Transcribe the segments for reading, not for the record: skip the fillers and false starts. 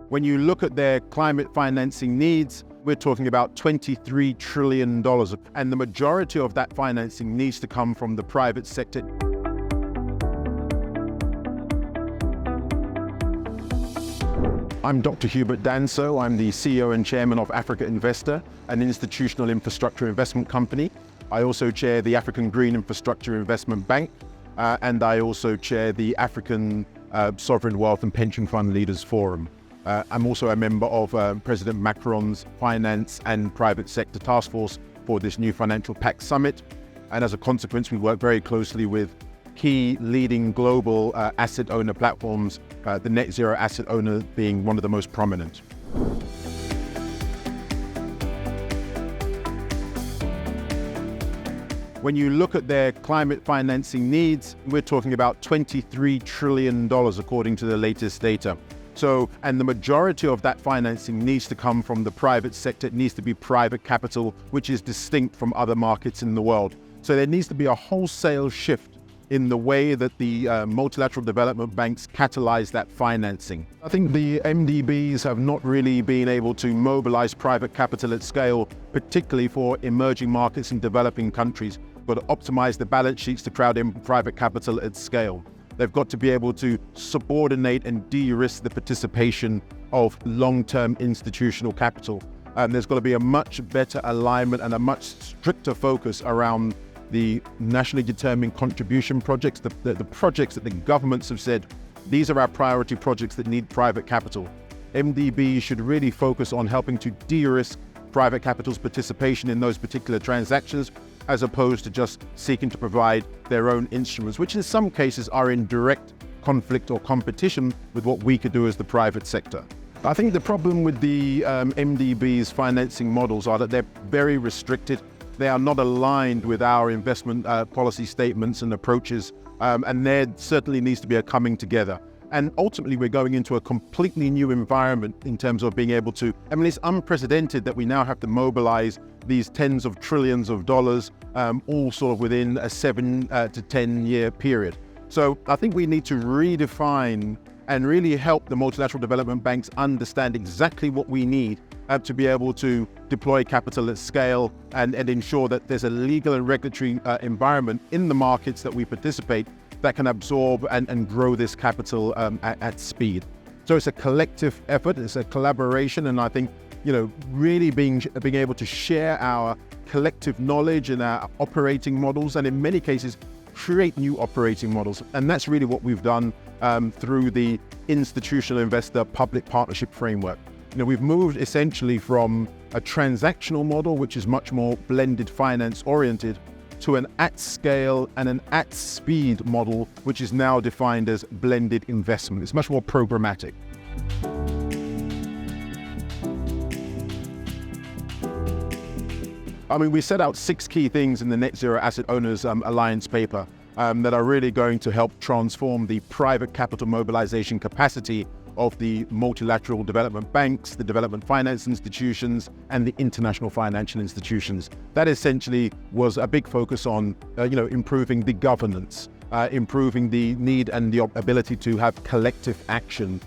When you look at their climate financing needs, we're talking about $23 trillion, and the majority of that financing needs to come from the private sector. I'm Dr. Hubert Danso. I'm the CEO and Chairman of Africa Investor, an institutional infrastructure investment company. I also chair the African Green Infrastructure Investment Bank, and I also chair the African Sovereign Wealth and Pension Fund Leaders Forum. I'm also a member of President Macron's Finance and Private Sector Task Force for this new Financial Pact Summit. And as a consequence, we work very closely with key leading global asset owner platforms, the net zero asset owner being one of the most prominent. When you look at their climate financing needs, we're talking about $23 trillion according to the latest data. And the majority of that financing needs to come from the private sector. It needs to be private capital, which is distinct from other markets in the world. So there needs to be a wholesale shift in the way that the multilateral development banks catalyze that financing. I think the MDBs have not really been able to mobilize private capital at scale, particularly for emerging markets in developing countries, but optimize the balance sheets to crowd in private capital at scale. They've got to be able to subordinate and de-risk the participation of long-term institutional capital. There's got to be a much better alignment and a much stricter focus around the nationally determined contribution projects, the projects that the governments have said, these are our priority projects that need private capital. MDB should really focus on helping to de-risk private capital's participation in those particular transactions, as opposed to just seeking to provide their own instruments, which in some cases are in direct conflict or competition with what we could do as the private sector. I think the problem with the MDB's financing models are that they're very restricted. They are not aligned with our investment policy statements and approaches, and there certainly needs to be a coming together. And ultimately, we're going into a completely new environment in terms of being able to, it's unprecedented that we now have to mobilize these tens of trillions of dollars, all sort of within a 7 to 10 year period. So I think we need to redefine and really help the multilateral development banks understand exactly what we need to be able to deploy capital at scale and ensure that there's a legal and regulatory environment in the markets that we participate that can absorb and grow this capital at speed. So it's a collective effort, it's a collaboration, and I think, really being able to share our collective knowledge and our operating models, and in many cases, create new operating models. And that's really what we've done through the institutional investor public partnership framework. We've moved essentially from a transactional model, which is much more blended finance oriented, to an at-scale and an at-speed model, which is now defined as blended investment. It's much more programmatic. We set out 6 key things in the Net Zero Asset Owners Alliance paper that are really going to help transform the private capital mobilization capacity of the multilateral development banks, the development finance institutions, and the international financial institutions. That essentially was a big focus on, improving the governance, improving the need and the ability to have collective action,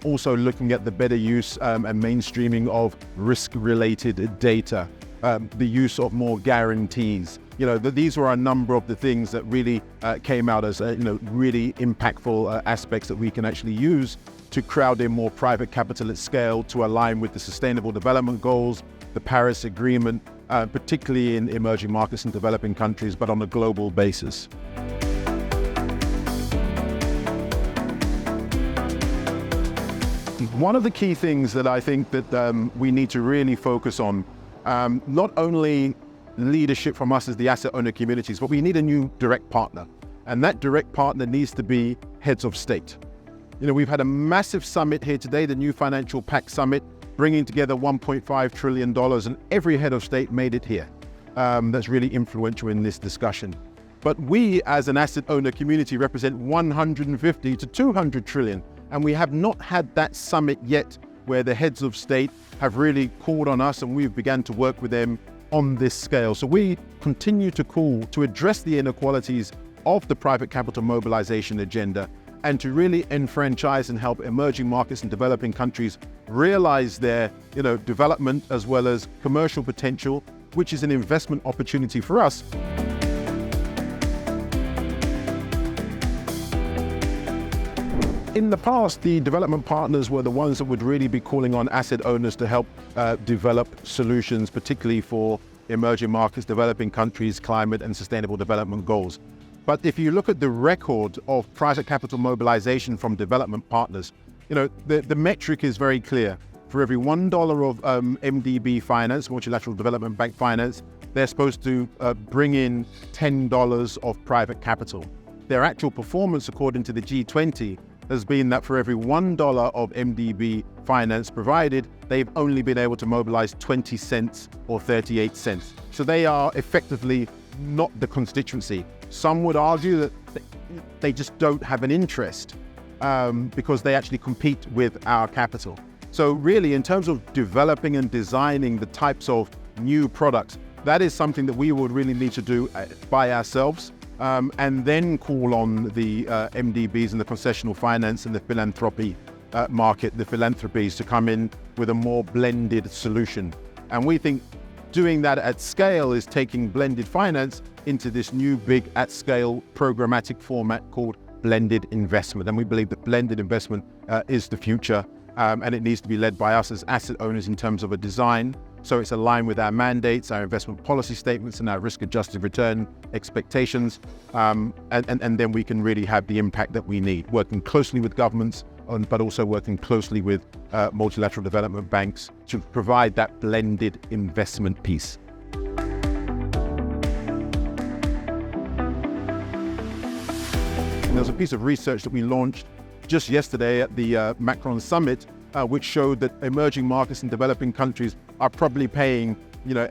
also looking at the better use and mainstreaming of risk-related data, the use of more guarantees. These were a number of the things that really came out as, really impactful aspects that we can actually use to crowd in more private capital at scale to align with the Sustainable Development Goals, the Paris Agreement, particularly in emerging markets and developing countries, but on a global basis. One of the key things that I think that we need to really focus on, not only leadership from us as the asset owner communities, but we need a new direct partner. And that direct partner needs to be heads of state. We've had a massive summit here today, the new Financial Pact Summit, bringing together $1.5 trillion, and every head of state made it here. That's really influential in this discussion. But we, as an asset owner community, represent 150 to 200 trillion, and we have not had that summit yet where the heads of state have really called on us and we've begun to work with them on this scale. So we continue to call to address the inequalities of the private capital mobilization agenda and to really enfranchise and help emerging markets and developing countries realize their development as well as commercial potential, which is an investment opportunity for us. In the past, the development partners were the ones that would really be calling on asset owners to help develop solutions, particularly for emerging markets, developing countries, climate and sustainable development goals. But if you look at the record of private capital mobilization from development partners, the metric is very clear. For every $1 of MDB finance, multilateral development bank finance, they're supposed to bring in $10 of private capital. Their actual performance, according to the G20, has been that for every $1 of MDB finance provided, they've only been able to mobilize 20 cents or 38 cents. So they are effectively not the constituency. Some would argue that they just don't have an interest because they actually compete with our capital. So really, in terms of developing and designing the types of new products, that is something that we would really need to do by ourselves. And then call on the MDBs and the concessional finance and the philanthropy market, the philanthropies, to come in with a more blended solution. And we think doing that at scale is taking blended finance into this new big at scale programmatic format called blended investment. And we believe that blended investment is the future, and it needs to be led by us as asset owners in terms of a design. So it's aligned with our mandates, our investment policy statements, and our risk-adjusted return expectations. And then we can really have the impact that we need, working closely with governments, but also working closely with multilateral development banks to provide that blended investment piece. And there's a piece of research that we launched just yesterday at the Macron Summit, which showed that emerging markets and developing countries are probably paying,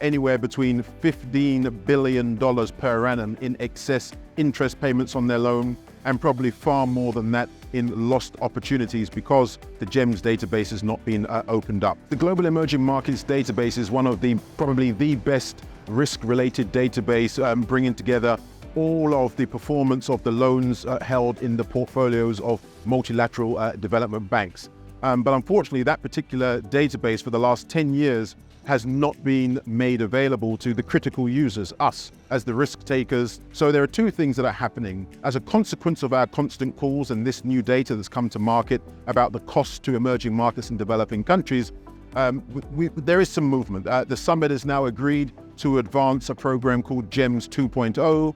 anywhere between $15 billion per annum in excess interest payments on their loan, and probably far more than that in lost opportunities because the GEMS database has not been opened up. The Global Emerging Markets database is one of probably the best risk-related database, bringing together all of the performance of the loans held in the portfolios of multilateral development banks. But unfortunately, that particular database for the last 10 years has not been made available to the critical users, us, as the risk takers. So there are two things that are happening. As a consequence of our constant calls and this new data that's come to market about the cost to emerging markets and developing countries, there is some movement. The summit has now agreed to advance a program called GEMS 2.0,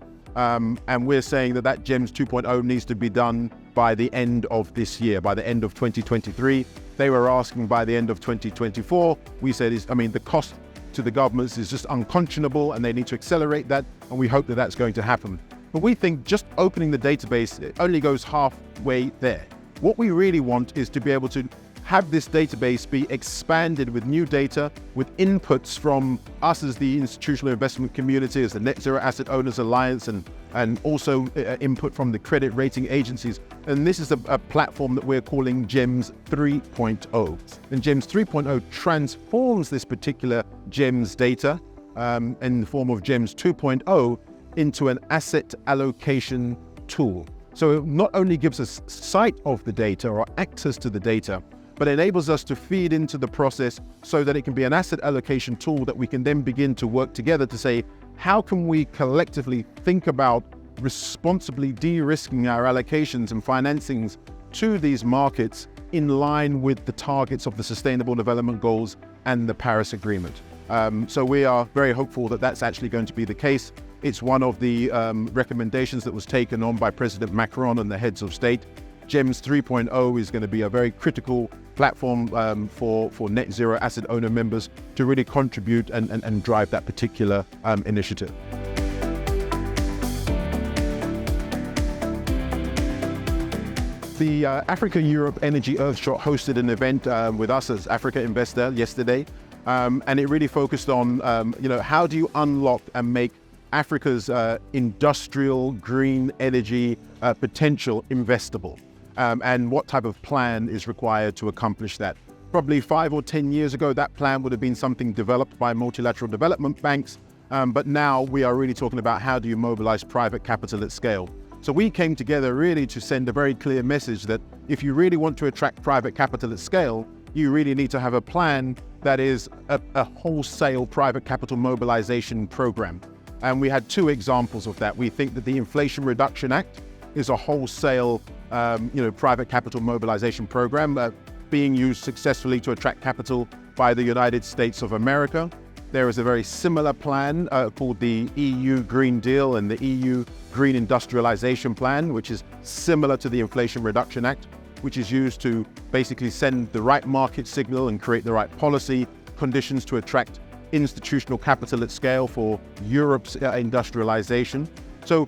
and we're saying that GEMS 2.0 needs to be done by the end of this year, by the end of 2023. They were asking by the end of 2024. We said, the cost to the governments is just unconscionable and they need to accelerate that, and we hope that that's going to happen. But we think just opening the database, it only goes halfway there. What we really want is to be able to have this database be expanded with new data, with inputs from us as the institutional investment community, as the Net Zero Asset Owners Alliance, and also input from the credit rating agencies. And this is a platform that we're calling GEMS 3.0. And GEMS 3.0 transforms this particular GEMS data in the form of GEMS 2.0 into an asset allocation tool. So it not only gives us sight of the data or access to the data, but enables us to feed into the process so that it can be an asset allocation tool that we can then begin to work together to say, how can we collectively think about responsibly de-risking our allocations and financings to these markets in line with the targets of the Sustainable Development Goals and the Paris Agreement. So we are very hopeful that that's actually going to be the case. It's one of the recommendations that was taken on by President Macron and the heads of state. GEMS 3.0 is going to be a very critical platform for net zero asset owner members to really contribute and drive that particular initiative. The Africa-Europe Energy Earthshot hosted an event with us as Africa Investor yesterday, and it really focused on how do you unlock and make Africa's industrial green energy potential investable, and what type of plan is required to accomplish that. Probably 5 or 10 years ago, that plan would have been something developed by multilateral development banks, but now we are really talking about how do you mobilize private capital at scale. So we came together really to send a very clear message that if you really want to attract private capital at scale, you really need to have a plan that is a wholesale private capital mobilization program. And we had two examples of that. We think that the Inflation Reduction Act is a wholesale private capital mobilization program being used successfully to attract capital by the United States of America. There is a very similar plan called the EU Green Deal and the EU Green Industrialization Plan, which is similar to the Inflation Reduction Act, which is used to basically send the right market signal and create the right policy conditions to attract institutional capital at scale for Europe's industrialization. So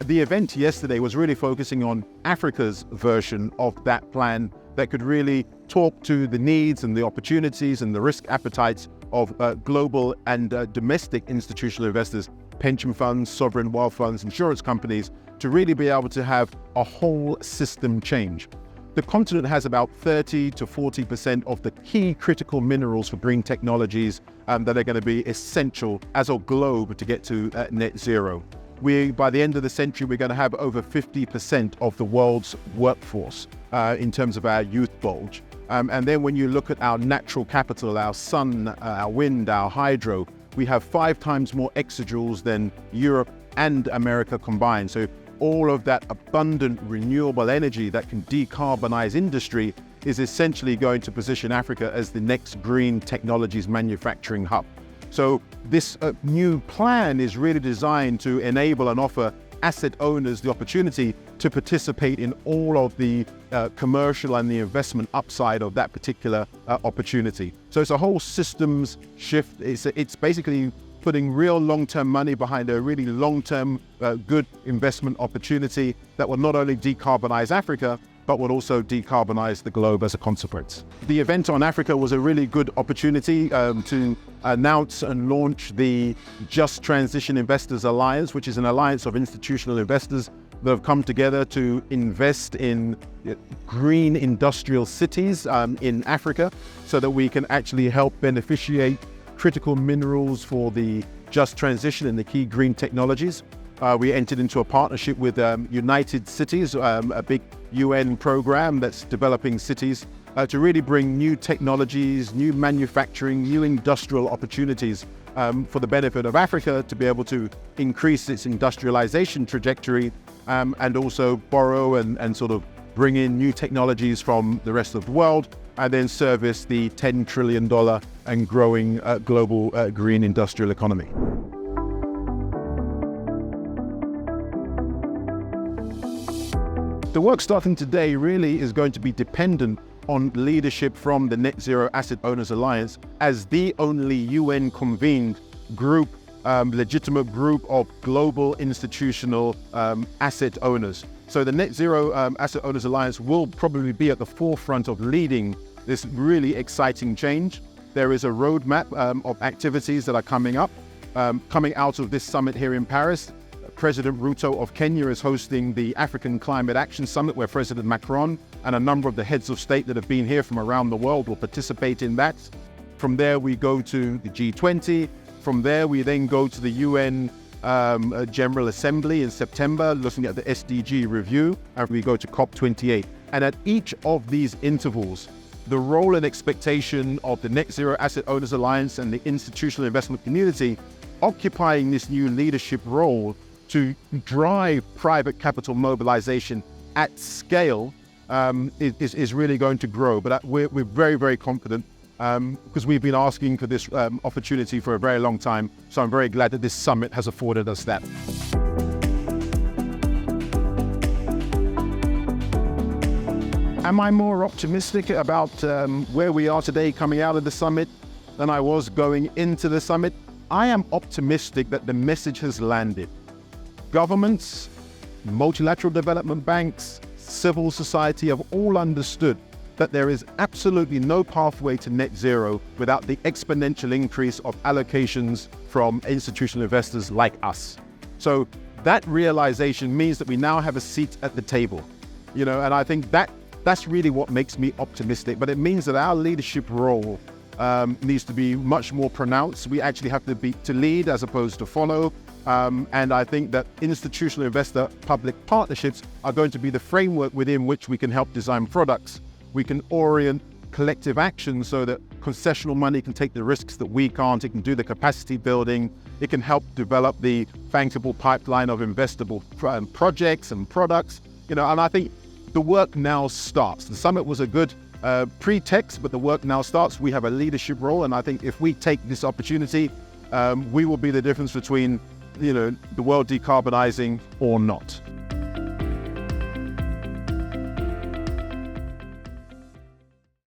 the event yesterday was really focusing on Africa's version of that plan that could really talk to the needs and the opportunities and the risk appetites of global and domestic institutional investors, pension funds, sovereign wealth funds, insurance companies, to really be able to have a whole system change. The continent has about 30 to 40% of the key critical minerals for green technologies that are going to be essential as a globe to get to net zero. By the end of the century, we're going to have over 50% of the world's workforce in terms of our youth bulge. And then when you look at our natural capital, our sun, our wind, our hydro, we have 5 times more exajoules than Europe and America combined. So all of that abundant renewable energy that can decarbonize industry is essentially going to position Africa as the next green technologies manufacturing hub. So this new plan is really designed to enable and offer asset owners the opportunity to participate in all of the commercial and the investment upside of that particular opportunity. So it's a whole systems shift. It's basically putting real long-term money behind a really long-term good investment opportunity that will not only decarbonize Africa, but will also decarbonize the globe as a consequence. The event on Africa was a really good opportunity to announce and launch the Just Transition Investors Alliance, which is an alliance of institutional investors that have come together to invest in green industrial cities in Africa so that we can actually help beneficiate critical minerals for the just transition and the key green technologies. We entered into a partnership with United Cities, a big UN program that's developing cities to really bring new technologies, new manufacturing, new industrial opportunities for the benefit of Africa to be able to increase its industrialization trajectory and also borrow and sort of bring in new technologies from the rest of the world and then service the $10 trillion and growing global green industrial economy. The work starting today really is going to be dependent on leadership from the Net Zero Asset Owners Alliance as the only UN-convened group, legitimate group of global institutional asset owners. So the Net Zero Asset Owners Alliance will probably be at the forefront of leading this really exciting change. There is a roadmap of activities that are coming up, coming out of this summit here in Paris. President Ruto of Kenya is hosting the African Climate Action Summit, where President Macron and a number of the heads of state that have been here from around the world will participate in that. From there, we go to the G20. From there, we then go to the UN General Assembly in September, looking at the SDG review, and we go to COP28. And at each of these intervals, the role and expectation of the Net Zero Asset Owners Alliance and the institutional investment community occupying this new leadership role to drive private capital mobilization at scale is really going to grow. But we're very, very confident because we've been asking for this opportunity for a very long time. So I'm very glad that this summit has afforded us that. Am I more optimistic about where we are today coming out of the summit than I was going into the summit? I am optimistic that the message has landed. Governments, multilateral development banks, civil society have all understood that there is absolutely no pathway to net zero without the exponential increase of allocations from institutional investors like us. So that realization means that we now have a seat at the table, and I think that's really what makes me optimistic. But it means that our leadership role needs to be much more pronounced. We actually have to lead as opposed to follow. And I think that institutional investor-public partnerships are going to be the framework within which we can help design products. We can orient collective action so that concessional money can take the risks that we can't. It can do the capacity building. It can help develop the bankable pipeline of investable projects and products. And I think the work now starts. The summit was a good pretext, but the work now starts. We have a leadership role, and I think if we take this opportunity, we will be the difference between the world decarbonizing or not.